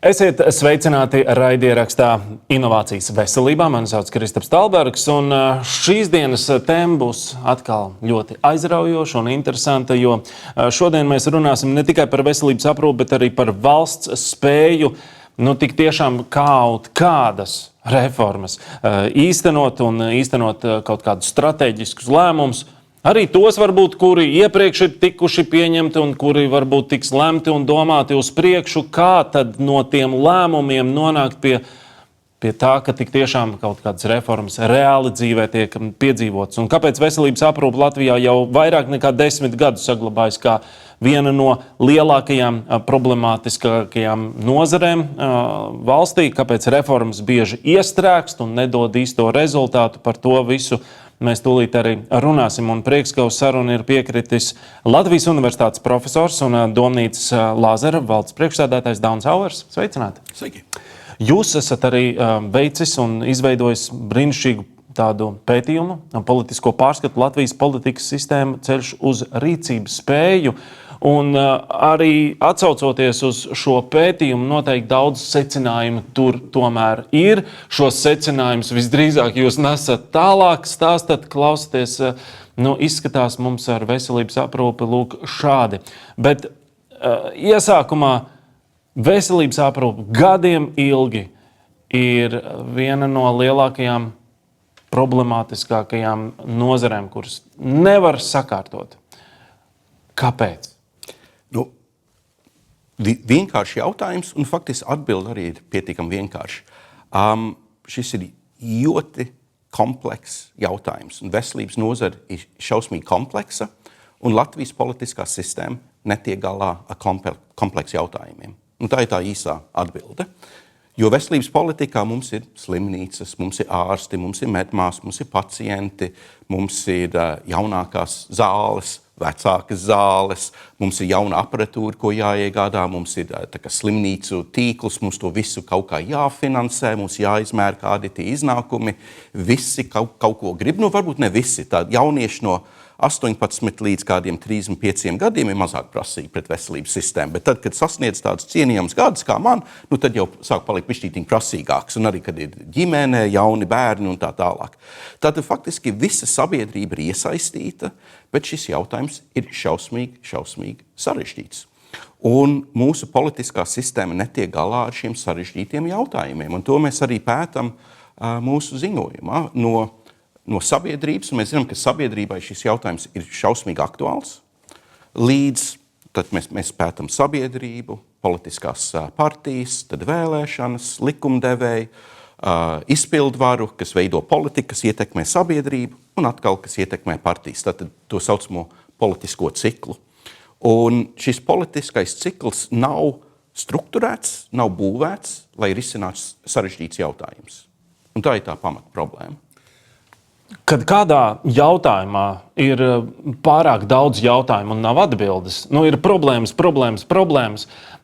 Esiet sveicināti raidierakstā Inovācijas veselībā. Mani sauc Kristaps Talbergs, un šīs dienas tēma būs atkal ļoti aizraujoša un interesanta, jo šodien mēs runāsim ne tikai par veselības aprūpi, bet arī par valsts spēju tik tiešām kaut kādas reformas īstenot un īstenot kaut kādus strateģiskus lēmumus. Arī tos varbūt, kuri iepriekš ir tikuši pieņemti un kuri varbūt tiks lemti un domāti uz priekšu, kā tad no tiem lēmumiem nonākt pie tā, ka tik tiešām kaut kādas reformas reāli dzīvē tiek piedzīvotas. Un kāpēc veselības aprūpe Latvijā jau vairāk nekā 10 gadus saglabājas kā viena no lielākajām problemātiskākajām nozarēm valstī, kāpēc reformas bieži iestrēgst un nedod īsto rezultātu, par to visu mēs tūlīt arī runāsim, un prieks, ka uz sarunu ir piekritis Latvijas Universitātes profesors un Domnīcas Lāzera valdes priekšsēdētājs Daunis Auers. Sveicināti! Sveiki! Jūs esat arī veicis un izveidojis brīnišķīgu tādu pētījumu, politisko pārskatu Latvijas politikas sistēma ceļš uz rīcības spēju. Un arī atsaucoties uz šo pētījumu, noteikti daudz secinājumu tur tomēr ir. Šos secinājumus visdrīzāk jūs nesat tālāk, stāstat, klausaties. Izskatās mums ar veselības aprūpi lūk šādi. Bet iesākumā veselības aprūpe gadiem ilgi ir viena no lielākajām problemātiskākajām nozarēm, kuras nevar sakārtot. Kāpēc? Vienkārši jautājums, un faktiski atbilde arī ir pietiekami vienkārši. Šis ir ļoti komplekss jautājums, un veselības nozara ir šausmīgi kompleksa, un Latvijas politiskā sistēma netiek galā ar kompleksu jautājumiem. Un tā ir tā īsā atbilde. Jo veselības politikā mums ir slimnīcas, mums ir ārsti, mums ir medmās, mums ir pacienti, mums ir jaunākās zāles, vecākas zāles, mums ir jauna aparatūra, ko jāiegādā, mums ir slimnīcu tīkls, mums to visu kaut kā jāfinansē, mums jāizmēr kādi tie iznākumi. Visi kaut ko grib, varbūt ne visi. Tādi jaunieši no 18 līdz kādiem 35 gadiem ir mazāk prasīgi pret veselības sistēmu, bet tad, kad sasniedz tādus cienījams gadus kā man, tad jau sāk palikt bišķītiņ prasīgāks, un arī, kad ir ģimene, jauni bērni un tā tālāk. Tātad faktiski visa sabiedrība ir iesaistīta, bet šis jautājums ir šausmīgi sarežģīts. Un mūsu politiskā sistēma netiek galā ar šiem sarežģītiem jautājumiem, un to mēs arī pētam mūsu ziņojumā no sabiedrības, un mēs zinām, ka sabiedrībai šis jautājums ir šausmīgi aktuāls. Līdz tad mēs pētam sabiedrību, politiskās partijas, tad vēlēšanas, likumdevēji, izpildvaru, kas veido politiku, kas ietekmē sabiedrību, un atkal, kas ietekmē partijas, tad to saucamo politisko ciklu. Un šis politiskais cikls nav strukturēts, nav būvēts, lai risinātu sarežģīts jautājums. Un tā ir tā pamata problēma. Kad kādā jautājumā ir pārāk daudz jautājumu un nav atbildes, ir problēmas.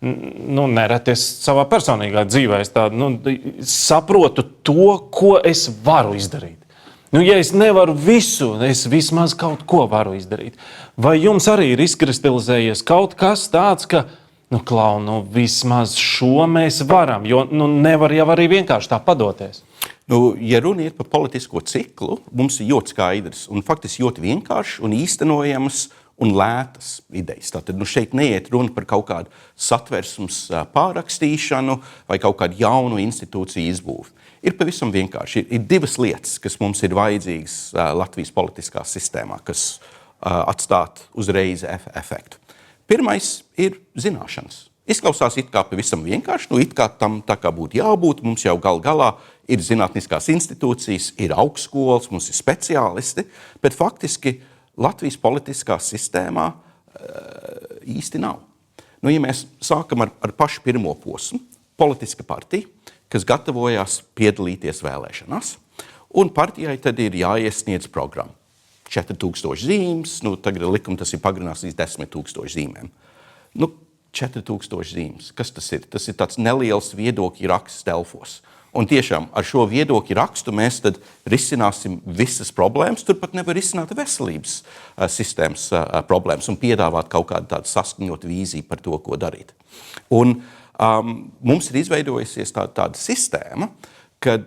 Nereti es savā personīgā dzīvē saprotu to, ko es varu izdarīt. Ja es nevaru visu, es vismaz kaut ko varu izdarīt. Vai jums arī ir izkristalizējies kaut kas tāds, ka vismaz šo mēs varam, jo nevar jau arī vienkārši tā padoties? Ja runa iet par politisko ciklu, mums ir ļoti skaidrs un faktiski ļoti vienkārši un īstenojamas un lētas idejas. Tātad šeit neiet runa par kaut kādu satversmes pārrakstīšanu vai kaut kādu jaunu institūciju izbūvi. Ir pavisam vienkārši. Ir divas lietas, kas mums ir vajadzīgas Latvijas politiskā sistēmā, kas atstāt uzreiz efektu. Pirmais ir zināšanas. Izklausās it kā pavisam vienkārši, it kā tam tā kā būtu jābūt, mums jau galā ir zinātniskās institūcijas, ir augstskolas, mums ir speciālisti, bet faktiski Latvijas politiskā sistēmā īsti nav. Ja mēs sākam ar pašu pirmo posmu, politiska partija, kas gatavojās piedalīties vēlēšanās, un partijai tad ir jāiesniedz programma. 4000 zīmes, tagad likuma tas ir pagarināts līdz 10 000 zīmēm. 4000 zīmes. Kas tas ir? Tas ir tāds neliels viedokļu raksts Delfos. Un tiešām ar šo viedokļu rakstu mēs tad risināsim visas problēmas. Turpat nevar risināt veselības sistēmas problēmas un piedāvāt kaut kādu tādu saskaņotu vīziju par to, ko darīt. Un mums ir izveidojusies tāda sistēma, kad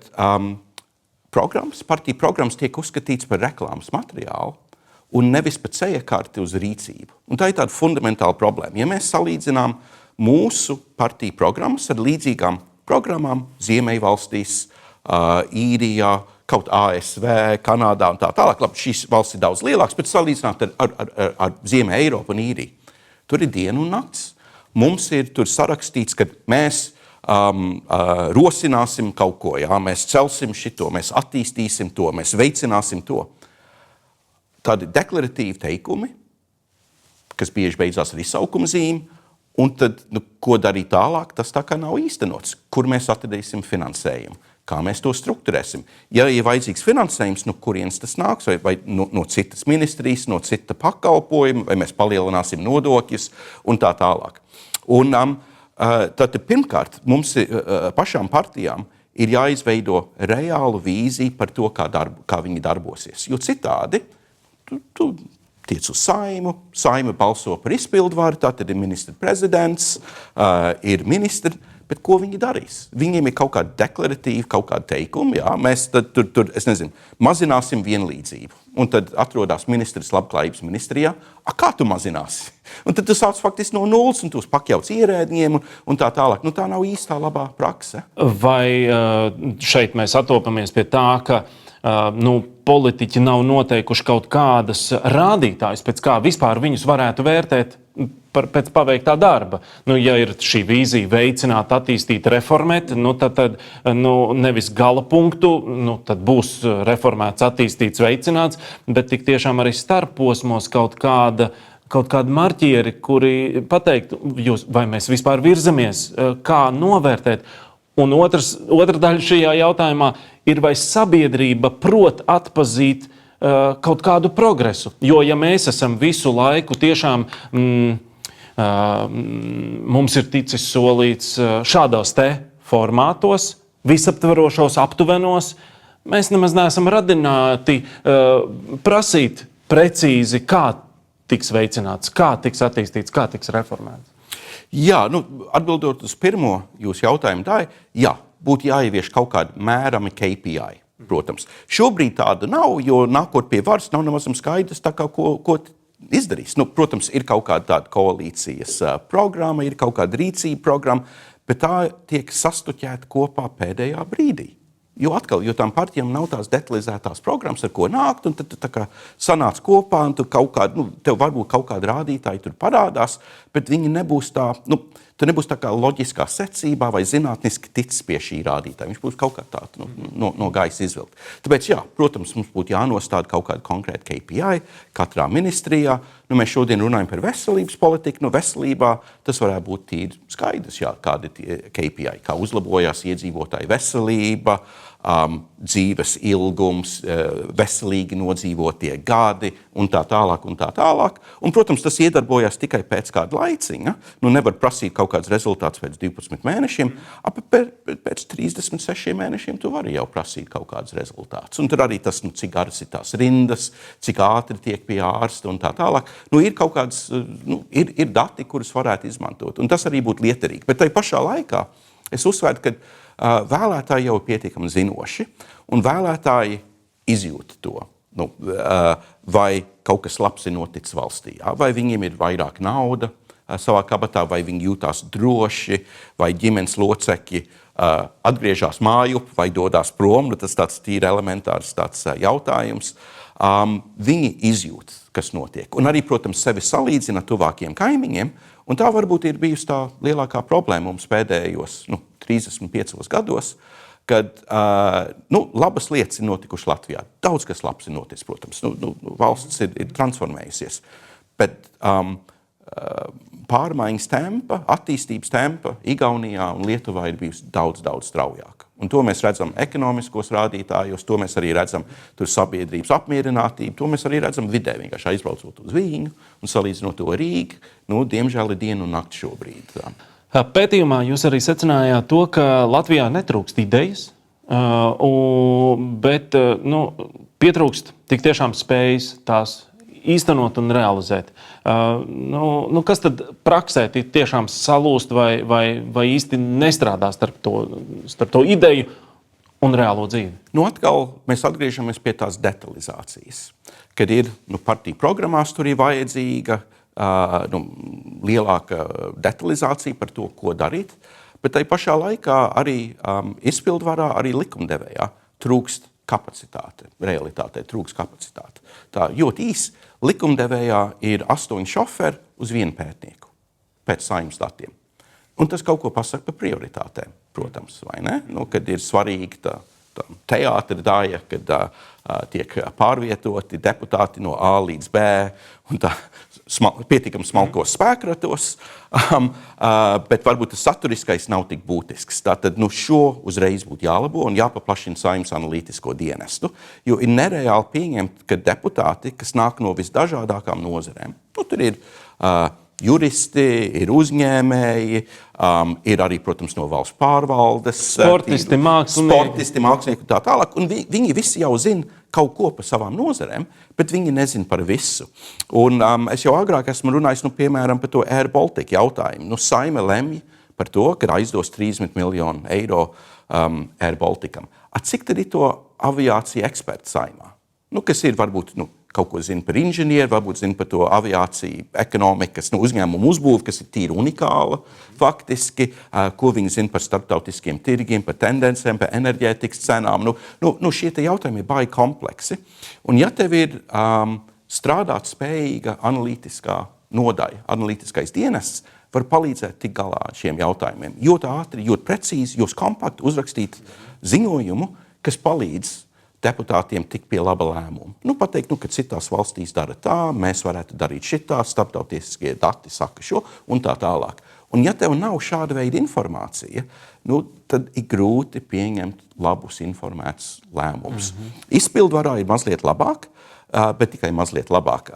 partiju programmas tiek uzskatīts par reklāmas materiālu un nevis par ceļakarti uz rīcību. Un tā ir tāda fundamentāla problēma. Ja mēs salīdzinām mūsu partiju programmas ar līdzīgām programmām Ziemeļvalstīs, Īrijā, kaut ASV, Kanādā un tā tālāk. Labi, šīs valsts ir daudz lielākas, bet salīdzināt ar Ziemē Eiropu un Īriju. Tur ir diena un nakts. Mums ir tur sarakstīts, ka mēs rosināsim kaut ko, jā, mēs celsim šito, mēs attīstīsim to, mēs veicināsim to. Tādi deklaratīvi teikumi, kas bieži beidzās ar izsaukuma zīmi, un tad, ko darīt tālāk, tas tā kā nav īstenots. Kur mēs atradīsim finansējumu? Kā mēs to strukturēsim? Ja ir vajadzīgs finansējums, no kurienes tas nāks, vai no citas ministrijas, no cita pakalpojuma, vai mēs palielināsim nodokļus un tā tālāk. Un tad pirmkārt, mums pašām partijām ir jāizveido reālu vīziju par to, kā viņi darbosies. Jo citādi, tu tiec uz Saimu, Saima balso par izpildvaru, tātad ir ministra prezidents, ir ministri, bet ko viņi darīs? Viņiem ir kaut kāda deklaratīva, kaut kāda teikuma, jā, mēs tad tur, es nezinu, mazināsim vienlīdzību. Un tad atrodās ministrs labklājības ministrijā, kā tu mazināsi? Un tad tu sāc faktiski no nulles, un tu pakļauts ierēdņiem un tā tālāk. Tā nav īstā labā prakse. Vai šeit mēs atopamies pie tā, ka politiķi nav noteikuši kaut kādas rādītājas, pēc kā vispār viņus varētu vērtēt pēc paveiktā darba? Ja ir šī vīzija veicināt, attīstīt, reformēt, tad nevis gala punktu, tad būs reformēts, attīstīts, veicināts, bet tik tiešām arī starposmos kaut kādi marķieri, kuri pateiktu, vai mēs vispār virzamies, kā novērtēt. Un otra daļa šajā jautājumā ir, vai sabiedrība prot atpazīt kaut kādu progresu. Jo, ja mēs esam visu laiku tiešām, mums ir ticis solīts šādos te formātos, visaptverošos, aptuvenos, mēs nemaz neesam radināti prasīt precīzi, kā tiks veicināts, kā tiks attīstīts, kā tiks reformēts. Jā, atbildot uz pirmo jūsu jautājumu, būtu jāievieš kaut kādi mērami KPI, protams. Šobrīd tāda nav, jo nākot pie varas nav nemaz skaidrs, ko izdarīs. Protams, ir kaut kāda tāda koalīcijas programma, ir kaut kāda rīcība programma, bet tā tiek sastuķēta kopā pēdējā brīdī. Jo tām partijām nav tās detalizētās programmas, ar ko nākt, un tad tu tā kā sanāc kopā, un tev varbūt kaut kādi rādītāji tur parādās, bet viņi nebūs tu nebūs tā kā loģiskā secībā vai zinātniski ticis pie šī rādītāja. Viņš būs kaut kā tāds no gaisa izvilkt. Tāpēc, protams, mums būtu jānostāda kaut kāda konkrēta KPI katrā ministrijā. Mēs šodien runājam par veselības politiku. Veselībā tas varētu būt tīri skaidrs, kādi ir KPI, kā uzlabojās iedzīvotāju veselība, dzīves ilgums, veselīgi nodzīvotie gadi un tā tālāk un tā tālāk. Un, protams, tas iedarbojās tikai pēc kāda laiciņa. Nevar prasīt kaut kāds rezultāts pēc 12 mēnešiem. Pēc 36 mēnešiem tu vari jau prasīt kaut kādus rezultātus. Un tur arī tas, cik garas ir tās rindas, cik ātri tiek pie ārsta un tā tālāk. Ir kaut kāds, ir dati, kurus varētu izmantot. Un tas arī būtu liederīgi. Bet tai pašā laikā es uzsvērtu, ka vēlētāji jau ir pietiekami zinoši, un vēlētāji izjūt to, vai kaut kas labs ir noticis valstī, vai viņiem ir vairāk nauda savā kabatā, vai viņi jūtās droši, vai ģimenes locekļi atgriežas mājup, vai dodās prom. Tas tāds tīri elementārs jautājums. Viņi izjūt, kas notiek. Un arī, protams, sevi salīdzina tuvākiem kaimiņiem, un tā varbūt ir bijusi tā lielākā problēma mums pēdējos 35 gados, kad labas lietas ir notikušas Latvijā. Daudz kas labs ir noticis, protams. Valsts ir transformējusies. Bet pārmaiņas tempa, attīstības tempa Igaunijā un Lietuvā ir bijusi daudz, daudz straujāka. Un to mēs redzam ekonomiskos rādītājos, to mēs arī redzam tur sabiedrības apmierinātību, to mēs arī redzam vidē, vienkārši aizbraucot uz Viņu un salīdzinot to Rīgu. Diemžēl ir diena un nakts šobrīd. Tā. Pētījumā jūs arī secinājāt to, ka Latvijā netrūkst idejas, bet pietrūkst tik tiešām spējas tās īstenot un realizēt. Kas tad praksē tiešām salūst vai īsti nestrādā starp to ideju un reālo dzīvi? Atkal mēs atgriežamies pie tās detalizācijas, kad ir partiju programmās tur ir vajadzīga lielāka detalizācija par to, ko darīt, bet tai pašā laikā arī izpildvarā, arī likumdevējā trūkst kapacitāte, realitātē trūkst kapacitāte. Tā ļoti īsi likumdevējā ir 8 šoferi uz 1 pētnieku pēc Saeimas datiem. Un tas kaut ko pasaka par prioritātēm, protams, vai ne? Kad ir svarīgi tā teātra daļa, kad tiek pārvietoti deputāti no A līdz B un tā pietiekami smalkos spēkratos, bet varbūt tas saturiskais nav tik būtisks. Tātad šo uzreiz būtu jālabo un jāpaplašina Saeimas analītisko dienestu, jo ir nereāli pieņemt, ka deputāti, kas nāk no visdažādākām nozarēm, tur ir juristi, ir uzņēmēji, ir arī, protams, no valsts pārvaldes, sportisti, mākslinieki un tā tālāk, un viņi visi jau zina kaut ko par savām nozarēm, bet viņi nezina par visu. Un es jau agrāk esmu runājis, piemēram, par to Air Baltica jautājumu. Saeima lemj par to, ka aizdos 30 miljonu eiro Air Balticam. Cik tad ir to aviācija eksperti Saeimā? Kas ir varbūt kaut ko zina par inženieru, varbūt zina par to aviāciju, ekonomikas, uzņēmumu uzbūvi, kas ir tīri unikāla faktiski, ko viņi zina par starptautiskiem tirgiem, par tendencēm, par enerģētikas cenām. Šie te jautājumi ir baigi kompleksi. Un ja tev ir strādāt spējīga analītiskā nodaļa, analītiskais dienests, var palīdzēt tik galā ar šiem jautājumiem. Ļoti ātri, ļoti precīzi, ļoti kompakti uzrakstīt ziņojumu, kas palīdz deputātiem tik pie laba lēmuma. Pateikt, ka citās valstīs dara tā, mēs varētu darīt šitā, starptautiskie dati saka šo un tā tālāk. Un ja tev nav šāda veida informācija, tad ir grūti pieņemt labus informētus lēmumus. Izpildvarā ir mazliet labāk, bet tikai mazliet labāk.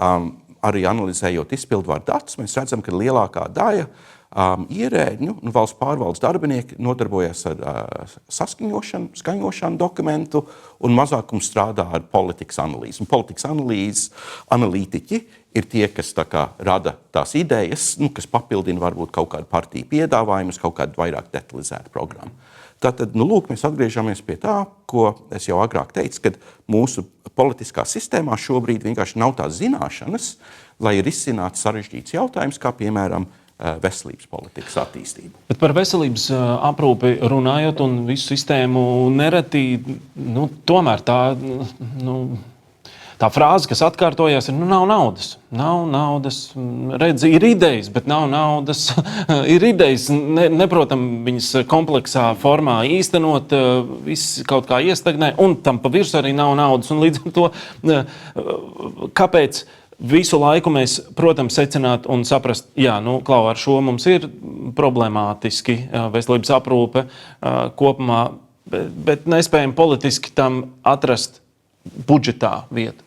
Arī analizējot izpildvaru datus, mēs redzam, ka lielākā daļa ierēģņu un valsts pārvaldes darbinieki nodarbojas ar skaņošanu dokumentu un mazākums strādā ar politikas analīzi. Un politikas analītiķi ir tie, kas rada tās idejas, kas papildina varbūt kaut kādu partiju piedāvājumus, kaut kādu vairāk detalizētu programmu. Tātad, mēs atgriežamies pie tā, ko es jau agrāk teicu, kad mūsu politiskā sistēmā šobrīd vienkārši nav tās zināšanas, lai risinātu sarežģīts jautājums, kā piemēram veselības politikas attīstību. Bet par veselības aprūpi runājot un visu sistēmu nereti, tomēr tā frāze, kas atkārtojās, ir, nav naudas. Nav naudas, redzi, ir idejas, bet nav naudas. Ir idejas, neprotam viņas kompleksā formā īstenot, viss kaut kā iestagnē, un tam pa virsmu arī nav naudas. Un līdz ar to, kāpēc visu laiku mēs, protams, secināt un saprast, Klau, ar šo mums ir problemātiski veselības aprūpe kopumā, bet nespējam politiski tam atrast budžetā vietu.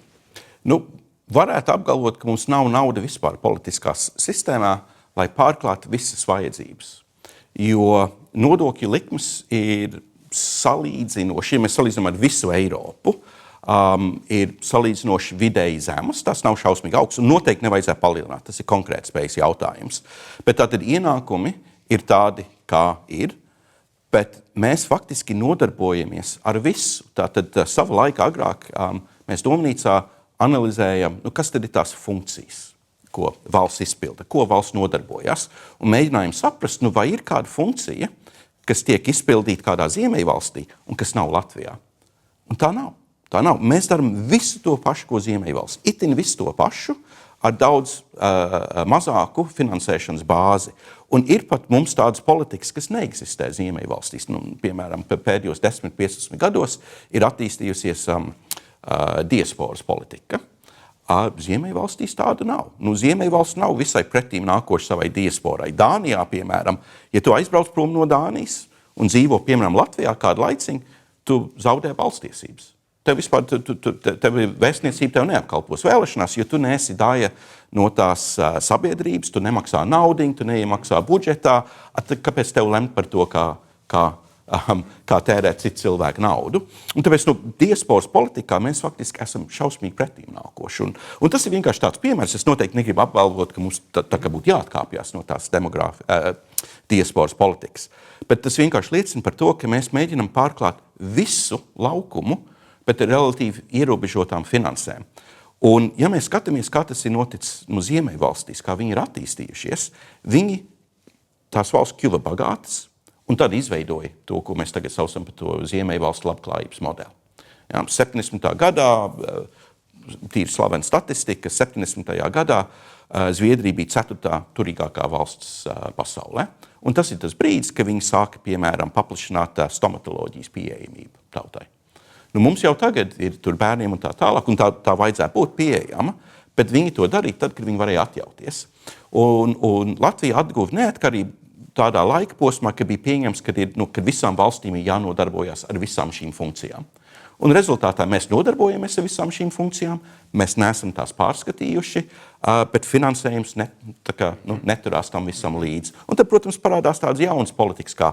Varētu apgalvot, ka mums nav nauda vispār politiskās sistēmā, lai pārklātu visas vajadzības. Jo nodokļu likmes ir salīdzinoši, ja mēs salīdzinām ar visu Eiropu, ir salīdzinoši vidēji zemas, tas nav šausmīgi augsts un noteikti nevajadzētu palielināt, tas ir konkrēts spējas jautājums. Bet tātad ienākumi ir tādi, kā ir, bet mēs faktiski nodarbojamies ar visu. Tātad savu laiku agrāk mēs Domnīcā analizējam, kas tad ir tās funkcijas, ko valsts izpilda, ko valsts nodarbojas, un mēģinājām saprast, vai ir kāda funkcija, kas tiek izpildīta kādā Ziemeļvalstī un kas nav Latvijā. Un tā nav. Tā nav. Mēs darām visu to pašu, ko Ziemeļvalsts. Itin visu to pašu, ar daudz mazāku finansēšanas bāzi. Un ir pat mums tādas politikas, kas neeksistē Ziemeļvalstīs. Piemēram, pēdējos 10-15 gados ir attīstījusies diasporas politika. Ziemeļvalstīs tāda nav. Ziemeļvalsts nav visai pretīm nākoši savai diasporai. Dānijā, piemēram, ja tu aizbrauc prom no Dānijas un dzīvo, piemēram, Latvijā kādu laiciņu, tu zaudē balstiesības. Tev vispār, tev vēstniecība tev neapkalpos vēlēšanās, jo tu neesi daļa no tās sabiedrības, tu nemaksā naudiņu, tu neiemaksā budžetā. Kāpēc tev lemt par to, kā kā tērēt citu cilvēku naudu. Un tāpēc diasporas politikā mēs faktiski esam šausmīgi pretīm nākoši. Un tas ir vienkārši tāds piemērs. Es noteikti negribu apgalvot, ka mums tā kā būtu jāatkāpjas no tās diasporas politikas. Bet tas vienkārši liecina par to, ka mēs mēģinam pārklāt visu laukumu, bet ar relatīvi ierobežotām finansēm. Un, ja mēs skatāmies, kā tas ir noticis Ziemeļvalstīs, kā viņi ir attīstījušies, tās valsts kļuva bagātas, un tad izveidoja to, ko mēs tagad saucam par to Ziemeļvalstu labklājības modeli. 70. gadā, tīri slavena statistika, 70. gadā Zviedrija bija 4. turīgākā valsts pasaulē. Un tas ir tas brīdis, ka viņi sāka, piemēram, paplašināt stomatoloģijas pieejamību tautai. Mums jau tagad ir tur bērniem un tā tālāk, un tā vajadzēja būt pieejama, bet viņi to darīja tad, kad viņi varēja atļauties. Un Latvija atguva neatkarību tādā laika posmā, ka bija pieņems, kad visām valstīm ir jānodarbojas ar visām šīm funkcijām. Un rezultātā mēs nodarbojamies ar visām šīm funkcijām, mēs neesam tās pārskatījuši, bet finansējums neturās tam visam līdzi. Un tad, protams, parādās tādas jaunas politikas, kā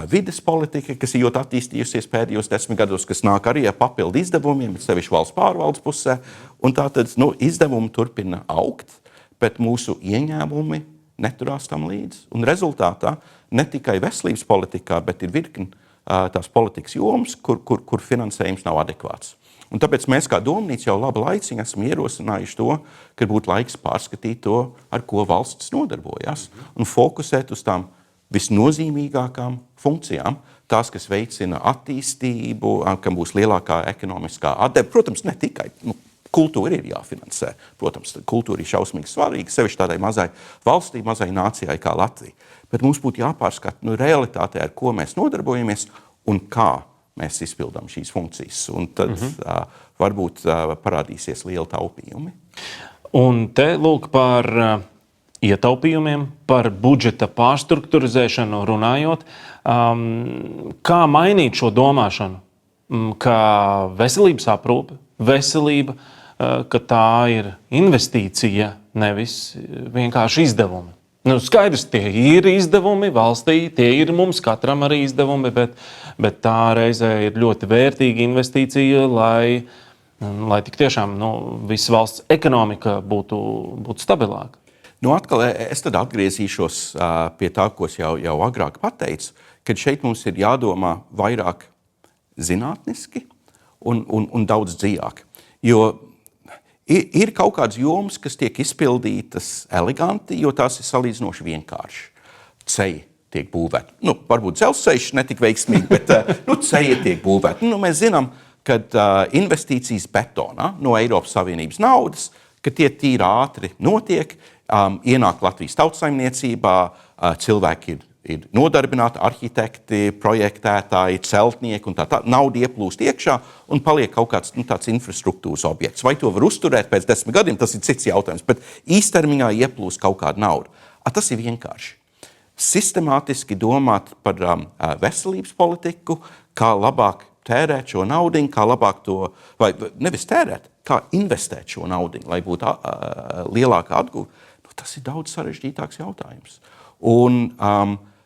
vides politika, kas ir ļoti attīstījusies pēdējos 10 gados, kas nāk arī ar papildu izdevumiem, bet sevišķi valsts pārvaldes pusē. Un tātad izdevumi turpina augt, bet mūsu ieņēmumi neturās tam līdzi. Un rezultātā ne tikai veselības politikā, bet ir virkni tās politikas jomas, kur finansējums nav adekvāts. Un tāpēc mēs kā domnīca jau labu laiciņu esam ierosinājuši to, ka būtu laiks pārskatīt to, ar ko valsts nodarbojas, un fokusēt uz tām visnozīmīgākām funkcijām, tās, kas veicina attīstību, kam būs lielākā ekonomiskā atdeve. Protams, ne tikai. Kultūra ir jāfinansē. Protams, kultūra ir šausmīgi svarīga, sevišķi tādai mazai valstī, mazai nācijai kā Latvija. Bet mums būtu jāpārskata realitātē, ar ko mēs nodarbojamies un kā mēs izpildām šīs funkcijas. Un tad varbūt parādīsies liela taupījumi. Un te lūk par ietaupījumiem, par budžeta pārstrukturizēšanu runājot. Kā mainīt šo domāšanu? Kā veselības aprūpe, veselība, ka tā ir investīcija, nevis vienkārši izdevumi. Skaidrs, tie ir izdevumi valstī, tie ir mums katram arī izdevumi, bet tā reizē ir ļoti vērtīga investīcija, lai tik tiešām visa valsts ekonomika būtu stabilāka. Atkal es tad atgriezīšos pie tā, ko es jau agrāk pateicu, kad šeit mums ir jādomā vairāk zinātniski un daudz dziļāk. Jo ir kaut kādas jomas, kas tiek izpildītas eleganti, jo tās ir salīdzinoši vienkārši. Ceļi tiek būvēti. Varbūt dzelzceļš netik veiksmīgi, bet ceļi tiek būvēti. Mēs zinām, ka investīcijas betonā no Eiropas Savienības naudas, ka tie tīri ātri notiek, ienāk Latvijas tautsaimniecībā, cilvēki ir nodarbināti, arhitekti, projektētāji, celtnieki un tā. Nauda ieplūst iekšā un paliek kaut kāds tāds infrastruktūras objekts. Vai to var uzturēt pēc 10 gadiem, tas ir cits jautājums, bet īstermiņā ieplūst kaut kāda nauda. Tas ir vienkārši. Sistemātiski domāt par veselības politiku, kā labāk tērēt šo naudiņu, kā labāk to, vai nevis tērēt, kā investēt šo naudiņu, lai būtu lielāka atguve. Tas ir daudz sarežģītāks jautājums. Un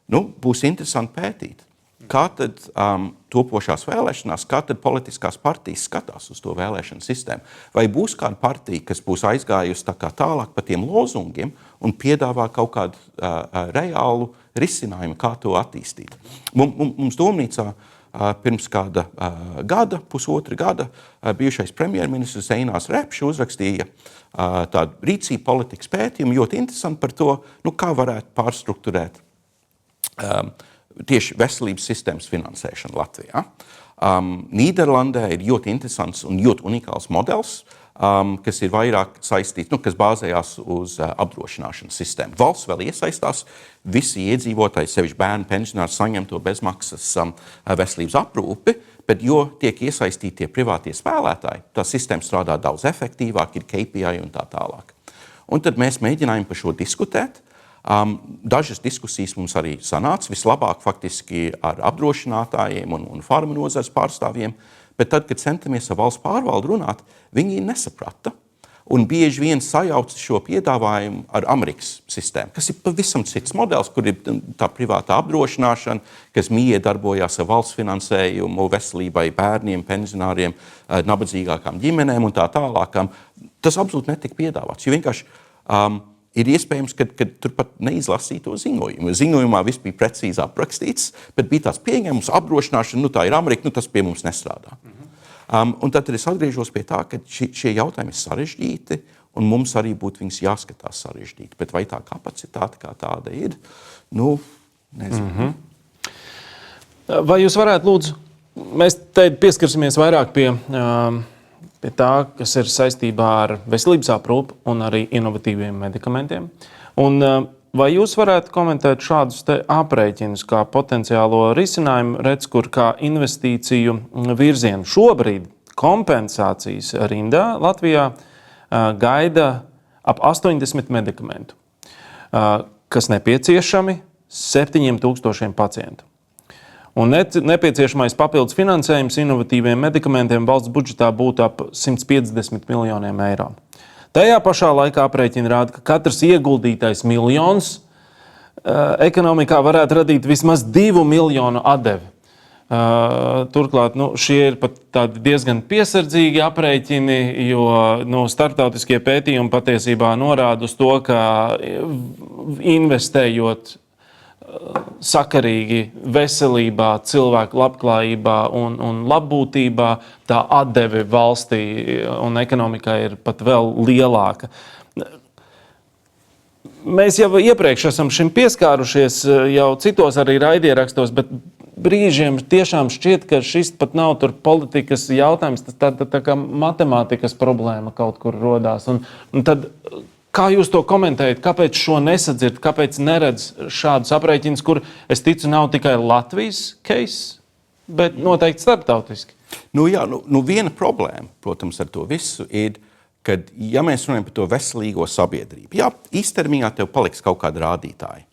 būs interesanti pētīt, kā tad topošās vēlēšanās, kā tad politiskās partijas skatās uz to vēlēšanu sistēmu. Vai būs kāda partija, kas būs aizgājusi tālāk pa tiem lozungiem un piedāvā kaut kādu reālu risinājumu, kā to attīstīt. Mums domnīcā pirms kāda pusotra gada, bijušais premjerministrs Einārs Repšs uzrakstīja tādu rīcību politikas pētījumu, ļoti interesanti par to, kā varētu pārstrukturēt tieši veselības sistēmas finansēšanu Latvijā. Nīderlandē ir ļoti interesants un ļoti unikāls modelis, kas ir vairāk saistīts, kas bāzējās uz apdrošināšanas sistēmu. Valsts vēl iesaistās, visi iedzīvotāji, sevišķi bērni, pensionāri saņem to bezmaksas veselības aprūpi, bet jo tiek iesaistīti tie privātie spēlētāji, tā sistēma strādā daudz efektīvāk, ir KPI un tā tālāk. Un tad mēs mēģinājām par šo diskutēt. Dažas diskusijas mums arī sanāca, vislabāk faktiski ar apdrošinātājiem un farma nozares pārstāvjiem, bet tad, kad centamies ar valsts pārvaldu runāt, viņi nesaprata. un bieži vien sajauc šo piedāvājumu ar Amerikas sistēmu, kas ir pavisam cits modelis, kur ir tā privātā apdrošināšana, kas miedarbojās ar valsts finansējumu, veselībai, bērniem, pensionāriem, nabadzīgākām ģimenēm un tā tālākām. Tas absolūti netika piedāvāts, jo vienkārši ir iespējams, ka tur pat neizlasīja to ziņojumu. Ziņojumā viss bija precīzi aprakstīts, bet bija tāds pieņēmums, apdrošināšana, tā ir Amerika, tas pie mums nestrādā. Un tad es atgriežos pie tā, ka šie jautājumi ir sarežģīti, un mums arī būtu viņus jāskatās sarežģīti. Bet vai tā kapacitāte kā tāda ir? Nezinu. Vai jūs varētu, lūdzu, mēs te pieskarsimies vairāk pie tā, kas ir saistībā ar veselības aprūpi un arī inovatīviem medikamentiem. Un vai jūs varētu komentēt šādus te aprēķinus kā potenciālo risinājumu, redz, kur kā investīciju virzienu šobrīd kompensācijas rindā Latvijā gaida ap 80 medikamentu, kas nepieciešami 7000 pacientu. Un nepieciešamais papildus finansējums inovatīviem medikamentiem valsts budžetā būtu ap 150 miljoniem eiro. Tajā pašā laikā aprēķini rāda, ka katrs ieguldītais miljons ekonomikā varētu radīt vismaz 2 miljonu atdevi. Turklāt šie ir pat tādi diezgan piesardzīgi aprēķini, jo starptautiskie pētījumi patiesībā norāda uz to, ka investējot sakarīgi veselībā, cilvēku labklājībā un labbūtībā, tā atdeve valstī un ekonomikai ir pat vēl lielāka. Mēs jau iepriekš esam šim pieskārušies jau citos arī raidierakstos, bet brīžiem tiešām šķiet, ka šis pat nav tur politikas jautājums, tas tā kā matemātikas problēma kaut kur rodās. Un tad, kā jūs to komentējat? Kāpēc šo nesadzird? Kāpēc neredz šādus aprēķinus, kur, es ticu, nav tikai Latvijas case, bet noteikti starptautiski? Viena problēma, protams, ar to visu ir, kad, ja mēs runājam par to veselīgo sabiedrību, īstermiņā tev paliks kaut kādi rādītāji,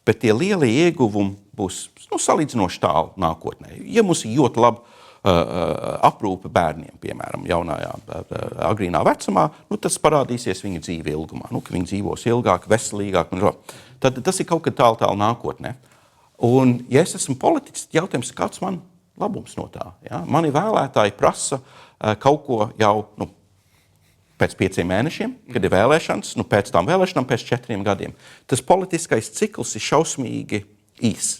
bet tie lielie ieguvumi būs salīdzinoši tālu nākotnē. Ja mums ir ļoti labi aprūpe bērniem, piemēram, jaunajā agrīnā vecumā, tas parādīsies viņa dzīve ilgumā, ka viņi dzīvos ilgāk, veselīgāk. Tad tas ir kaut kad tālu nākotnē. Un, ja es esmu politiķis, jautājums, kāds man labums no tā? Ja? Mani vēlētāji prasa kaut ko jau pēc 5 mēnešiem, kad ir vēlēšanas, pēc tām vēlēšanām pēc 4 gadiem. Tas politiskais cikls ir šausmīgi īs.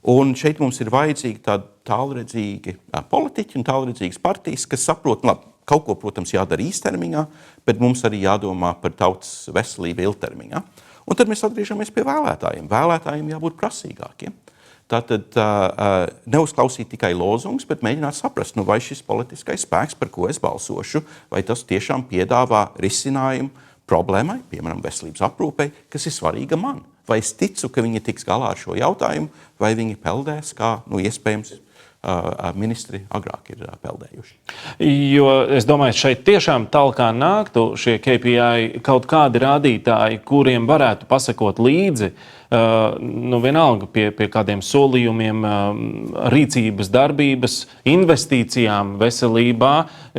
Un šeit mums ir vajadzīgi tādi tālredzīgi politiķi un tālredzīgas partijas, kas saprot, kaut ko, protams, jādara īstermiņā, bet mums arī jādomā par tautas veselību ilgtermiņā. Un tad mēs atgriežamies pie vēlētājiem. Vēlētājiem jābūt prasīgākiem. Tātad neuzklausīt tikai lozungus, bet mēģināt saprast, vai šis politiskais spēks, par ko es balsošu, vai tas tiešām piedāvā risinājumu problēmai, piemēram, veselības aprūpei, kas ir svarīga man. Vai es ticu, ka viņi tiks galā ar šo jautājumu, vai viņi peldēs, kā iespējams ministri agrāk ir peldējuši. Jo es domāju, šeit tiešām talkā nāktu šie KPI kaut kādi rādītāji, kuriem varētu pasakot līdzi, vienalga pie kādiem solījumiem, rīcības darbības, investīcijām veselībā,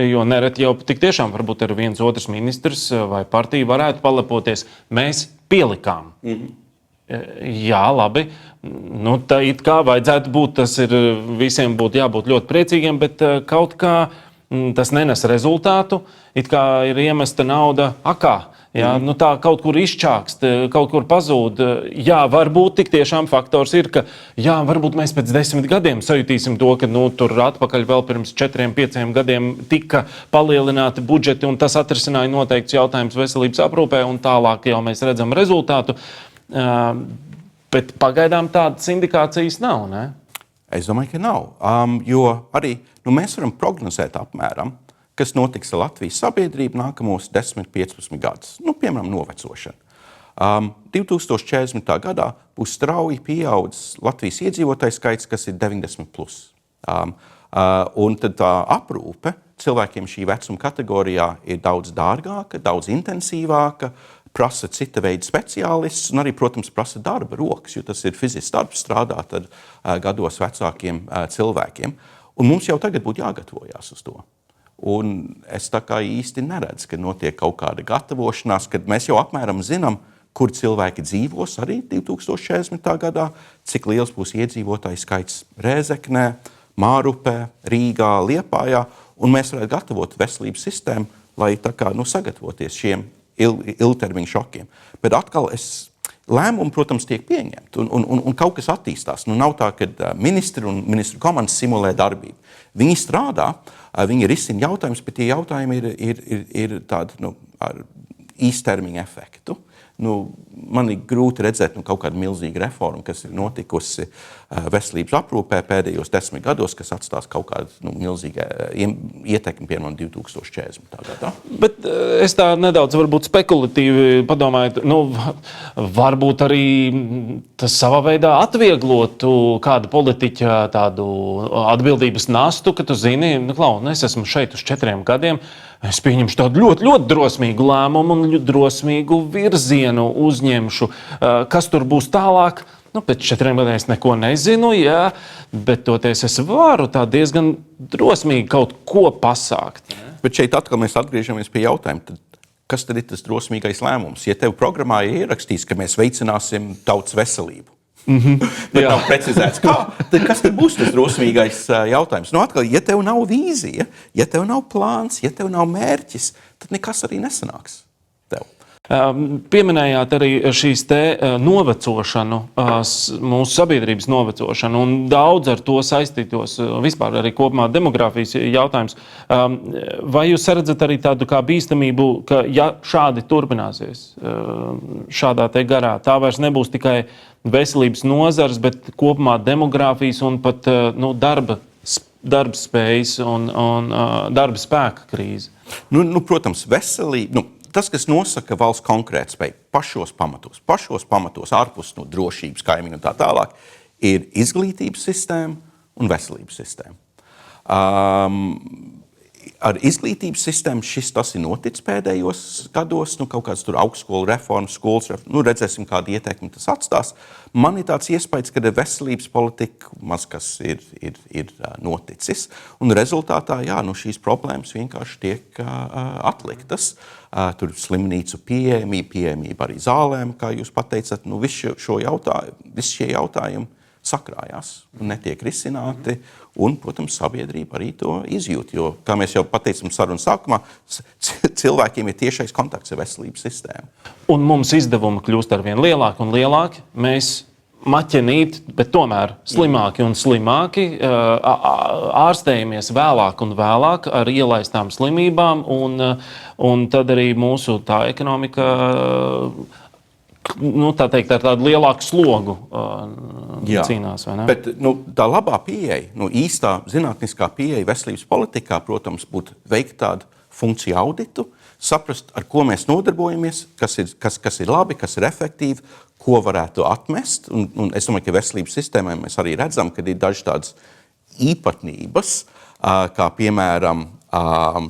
jo nereti jau tik tiešām varbūt ar viens otrs ministrs vai partija varētu palepoties. Mēs pielikām. Jā, labi. Tā it kā vajadzētu būt, tas ir visiem būtu jābūt ļoti priecīgiem, bet kaut kā tas nenes rezultātu, it kā ir iemesta nauda akā. Jā, tā kaut kur izčākst, kaut kur pazūd. Jā, varbūt tik tiešām faktors ir, ka varbūt mēs pēc 10 gadiem sajutīsim to, ka tur atpakaļ vēl pirms 4-5 gadiem tika palielināti budžeti un tas atrisināja noteikts jautājums veselības aprūpē un tālāk jau mēs redzam rezultātu. Bet pagaidām tādas indikācijas nav, ne? Es domāju, ka nav, jo arī mēs varam prognozēt apmēram, kas notiks ar Latvijas sabiedrību nākamos 10-15 gadus. Piemēram, novecošana. 2040. gadā būs strauji pieaudzis Latvijas iedzīvotāju skaits, kas ir 90+. Un tad tā aprūpe cilvēkiem šī vecuma kategorijā ir daudz dārgāka, daudz intensīvāka, prasa cita veida speciālists un arī, protams, prasa darba rokas, jo tas ir fizisks darbs strādāt ar gados vecākiem cilvēkiem. Un mums jau tagad būtu jāgatavojās uz to. Un es tā kā īsti neredzu, ka notiek kaut kāda gatavošanās, kad mēs jau apmēram zinām, kur cilvēki dzīvos arī 2040. gadā, cik liels būs iedzīvotāju skaits Rēzeknē, Mārupē, Rīgā, Liepājā, un mēs varētu gatavot veselības sistēmu, lai tā kā, sagatavoties šiem ilgtermiņa šokiem. Bet atkal lēmumi, protams, tiek pieņemti, un kaut kas attīstās. Nav tā, ka ministri un ministru komandas simulē darbību. Viņi strādā, viņi risina jautājumus, bet tie jautājumi ir tādi ar īstermiņa efektu. Man ir grūti redzēt kaut kādu milzīgu reformu, kas ir notikusi veselības aprūpē pēdējos 10 gados, kas atstās kaut kādu milzīgu ietekmi, piemēram, 2040. gadā. Bet es tā nedaudz varbūt spekulatīvi padomāju, varbūt arī tas savā veidā atvieglotu kādu politiķa tādu atbildības nastu, ka tu zini, es esmu šeit uz 4 gadiem, es pieņemšu tādu ļoti, ļoti drosmīgu lēmumu un ļoti drosmīgu virzienu uzņemšu. Kas tur būs tālāk? Pēc 4 gadiem es neko nezinu, bet toties es varu tā diezgan drosmīgi kaut ko pasākt. Bet šeit atkal mēs atgriežamies pie jautājuma, kas tad ir tas drosmīgais lēmums? Ja tev programmā ir ierakstīts, ka mēs veicināsim tautas veselību, bet nav precizēts, kā, tad kas tad būs tas drosmīgais jautājums? Atkal, ja tev nav vīzija, ja tev nav plāns, ja tev nav mērķis, tad nekas arī nesanāks tev. Pieminējāt arī šīs te novecošanu, mūsu sabiedrības novecošanu un daudz ar to saistītos vispār arī kopumā demogrāfijas jautājums. Vai jūs redzat arī tādu kā bīstamību, ka ja šādi turpināsies šādā te garā, tā vairs nebūs tikai veselības nozars, bet kopumā demogrāfijas un pat darba spējas un darba spēka krīze? Protams, veselība. Tas, kas nosaka valsts konkurētspēju pašos pamatos, ārpus drošības, kaimiņu un tā tālāk, ir izglītības sistēma un veselības sistēma. Ar izglītības sistēmu tas ir noticis pēdējos gados, kaut kāds tur augstskolu reformas, skolas reformas, redzēsim, kādu ietekmi tas atstās. Man ir tāds iespējas, ka veselības politika maz kas ir noticis, un rezultātā, šīs problēmas vienkārši tiek atliktas. Tur slimnīcu pieejamība arī zālēm, kā jūs pateicat, visi šie jautājumi sakrājās un netiek risināti, un, protams, sabiedrība arī to izjūt, jo, kā mēs jau pateicam sarunas sākumā, cilvēkiem ir tiešais kontakts ar veselības sistēmu. Un mums izdevumi kļūst arvien lielāki un lielāki. Mēs maķenīt, bet tomēr slimāki un slimāki, ārstējamies vēlāk un vēlāk ar ielaistām slimībām, un tad arī mūsu tā ekonomika tā teikt, ar tādu lielāku slogu cīnās, vai ne? Bet tā labā pieeja, īstā zinātniskā pieeja veselības politikā, protams, būtu veikt tādu funkciju auditu, saprast, ar ko mēs nodarbojamies, kas ir labi, kas ir efektīvi, ko varētu atmest. Un es domāju, ka veselības sistēmai mēs arī redzam, ka ir dažas tādas īpatnības, kā piemēram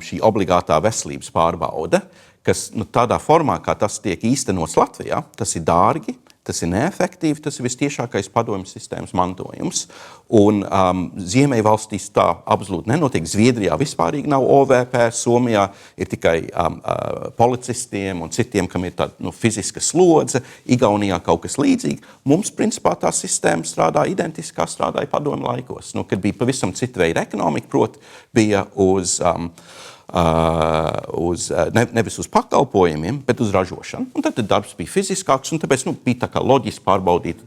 šī obligātā veselības pārbaude, kas tādā formā, kā tas tiek īstenots Latvijā, tas ir dārgi, tas ir neefektīvi, tas ir vistiešākais padomju sistēmas mantojums. Un Ziemeļvalstīs tā absolūti nenotiek. Zviedrijā vispārīgi nav OVP, Somijā ir tikai policistiem un citiem, kam ir tāda fiziska slodze, Igaunijā kaut kas līdzīgi. Mums, principā, tā sistēma strādā identiski, kā strādāja padomju laikos, kad bija pavisam cita veida ekonomika, proti bija nevis uz pakalpojumiem, bet uz ražošanu. Un tad darbs bija fiziskāks, un tāpēc bija tā kā loģiski pārbaudīt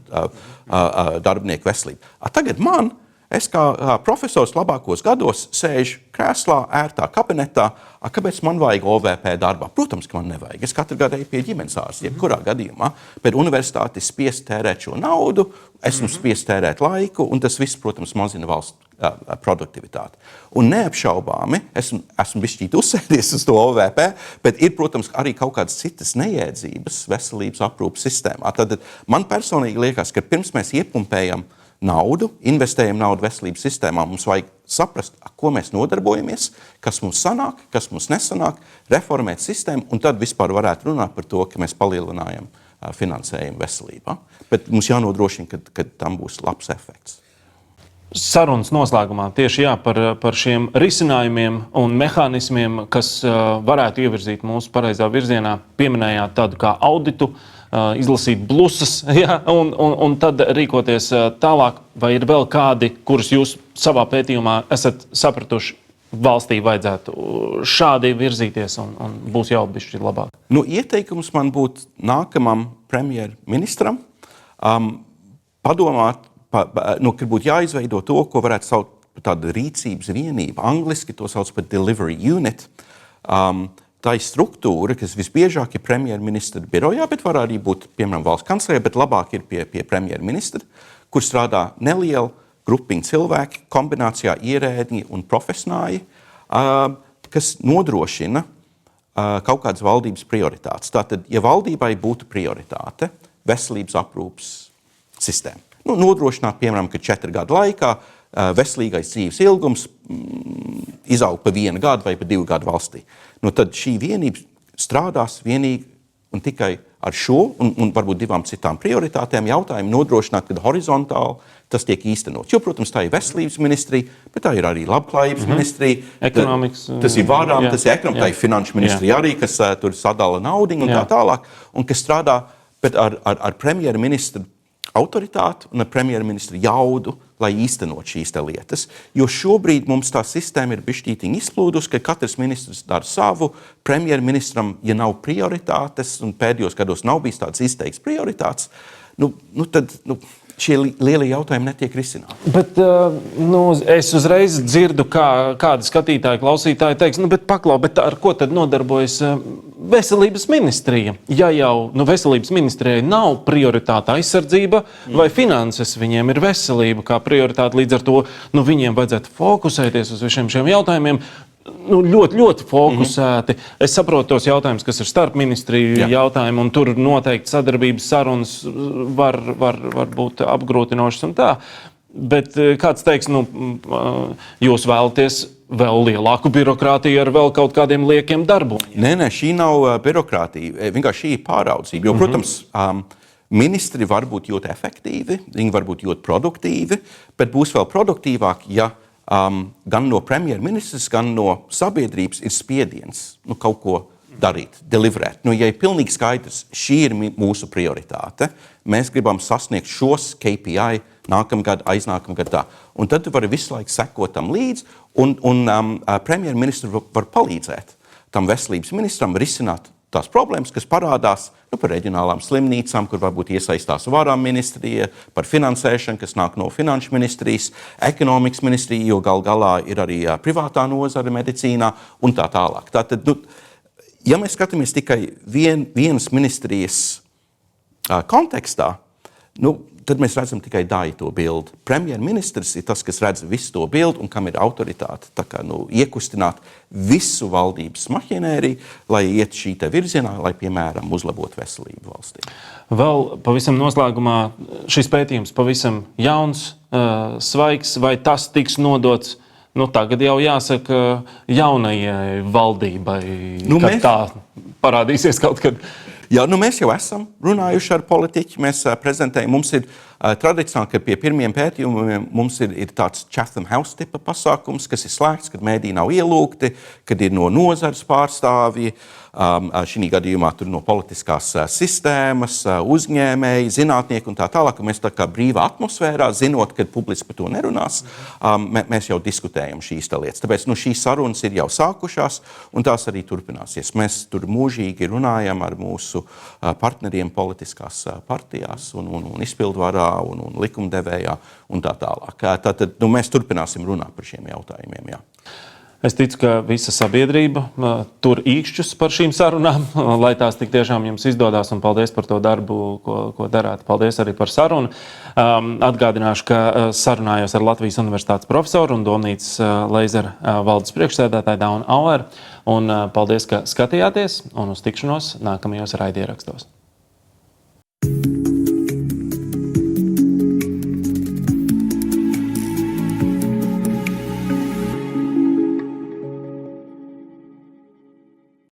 darbinieku veselību. Tagad es kā profesors labākos gados sēžu krēslā, ērtā kabinetā, kāpēc man vajag OVP darbā? Protams, ka man nevajag. Es katru gadu eju pie ģimenes ārsta, jebkurā gadījumā, bet universitāte ir spiest tērēt šo naudu, esmu spiest tērēt laiku, un tas viss, protams, mazina valsts produktivitāti. Un neapšaubāmi, esmu bišķīt uzsēdies uz to OVP, bet ir, protams, arī kaut kādas citas nejēdzības veselības aprūpas sistēmā. Tad man personīgi liekas, ka pirms mēs iepumpējam naudu, investējam naudu veselības sistēmā, mums vajag saprast, ar ko mēs nodarbojamies, kas mums sanāk, kas mums nesanāk, reformēt sistēmu, un tad vispār varētu runāt par to, ka mēs palielinājam finansējumu veselībā. Bet mums jānodrošina, ka tam būs labs efekts. sarunas noslēgumā tieši par šiem risinājumiem un mehānismiem, kas varētu ievirzīt mūsu pareizā virzienā. Pieminējāt tādu kā auditu, izlasīt blusas, un tad rīkoties tālāk. Vai ir vēl kādi, kurus jūs savā pētījumā esat sapratuši, valstī vajadzētu šādi virzīties un būs jau bišķi labāk? Ieteikums man būtu nākamam premjerministram padomāt, ka būtu jāizveido to, ko varētu saukt par tādu rīcības vienību. Angliski to sauc par delivery unit. Tā ir struktūra, kas visbiežāk ir premjerministra birojā, bet var arī būt, piemēram, valsts kanclerē, bet labāk ir pie premjerministra, kur strādā neliela grupiņa cilvēki, kombinācijā ierēdņi un profesionāļi, kas nodrošina kaut kādas valdības prioritātes. Tātad, ja valdībai būtu prioritāte veselības aprūpes sistēma, nodrošināt, piemēram, ka 4 gadu laikā veselīgais dzīves ilgums izaug pa 1 gadu vai pa 2 gadu valstī. Tad šī vienība strādās vienīgi un tikai ar šo un varbūt 2 citām prioritātēm jautājumu nodrošināt, kad horizontāli tas tiek īstenots. Jo, protams, tā ir veselības ministrija, bet tā ir arī labklājības ministrija. Ekonomikas. Tas ir vārām, tas ir ekonomika, tā ir finanšu ministrija arī, kas tur sadala naudiņu un tā tālāk, un kas strādā ar premjerministru autoritāti un ar premjerministra jaudu, lai īstenot šīs lietas. Jo šobrīd mums tā sistēma ir bišķītiņi izplūdus, ka katrs ministrs dara savu. Premjerministram, ja nav prioritātes, un pēdējos gados nav bijis tāds izteikts prioritātes, tad šie lielie jautājumi netiek risināti. Bet es uzreiz dzirdu, kādi skatītāji, klausītāji teiks, bet paklau, bet ar ko tad nodarbojas veselības ministrija? Ja jau veselības ministrijai nav prioritāte aizsardzība vai finanses, viņiem ir veselība kā prioritāte, līdz ar to viņiem vajadzētu fokusēties uz visiem šiem jautājumiem. Ļoti, ļoti fokusēti. Es saprotu tos jautājumus, kas ir starp ministriju jautājumi, un tur noteikti sadarbības sarunas var būt apgrūtinošas un tā. Bet kāds teiks, jūs vēlaties vēl lielāku birokrātiju ar vēl kaut kādiem liekiem darboņiem? Nē, šī nav birokrātija. Vienkārši šī ir pāraudzība. Jo, protams, ministri var būt ļoti efektīvi, viņi var būt ļoti produktīvi, bet būs vēl produktīvāk, ja gan no premjerministrs, gan no sabiedrības ir spiediens kaut ko darīt, deliverēt. Ja ir pilnīgi skaidrs, šī ir mūsu prioritāte, mēs gribam sasniegt šos KPI nākamgad, aiznākamgad tā. Un tad tu vari visu laiku sekot tam līdzi, un premjerministrs var palīdzēt tam veselības ministram risināt tās problēmas, kas parādās par reģionālām slimnīcām, kur varbūt iesaistās vārām ministrija, par finansēšanu, kas nāk no finanšu ministrijas, ekonomikas ministrija, jo galā ir arī privātā nozare medicīnā un tā tālāk. Tātad, ja mēs skatāmies tikai vienas ministrijas kontekstā, tad mēs redzam tikai daļu to bildi. Premjerministrs ir tas, kas redz visu to bildi un kam ir autoritāte iekustināt visu valdības mašinēriju, lai iet šī te virzienā, lai, piemēram, uzlabotu veselību valstī. Vēl pavisam noslēgumā šis pētījums pavisam jauns, svaigs, vai tas tiks nodots, tagad jau jāsaka jaunajai valdībai, kad tā parādīsies kaut kad? Jā, mēs jau esam runājuši ar politiķi, mēs prezentējam, mums ir tradicionāli, ka pie pirmiem pētījumiem mums ir tāds Chatham House tipa pasākums, kas ir slēgts, kad mēdī nav ielūgti, kad ir no nozares pārstāvji, šī gadījumā tur no politiskās sistēmas, uzņēmēji, zinātnieki un tā tālāk, ka mēs tā kā brīvā atmosfērā, zinot, kad publiski par to nerunās, mēs jau diskutējam šīs lietas. Tāpēc šīs sarunas ir jau sākušās un tās arī turpināsies. Mēs tur mūžīgi runājam ar mūsu partneriem politiskās partijās un izpildvarā un likumdevējā un tā tālāk. Tātad mēs turpināsim runāt par šiem jautājumiem, jā. Es ticu, ka visa sabiedrība tur īkšķus par šīm sarunām, lai tās tik tiešām jums izdodās, un paldies par to darbu, ko darāt. Paldies arī par sarunu. Atgādināšu, ka sarunājos ar Latvijas Universitātes profesoru un Domnīcas Leizera valdes priekšsēdētāju Daunu Aueru. Un paldies, ka skatījāties, un uz tikšanos nākamajos raidierakstos.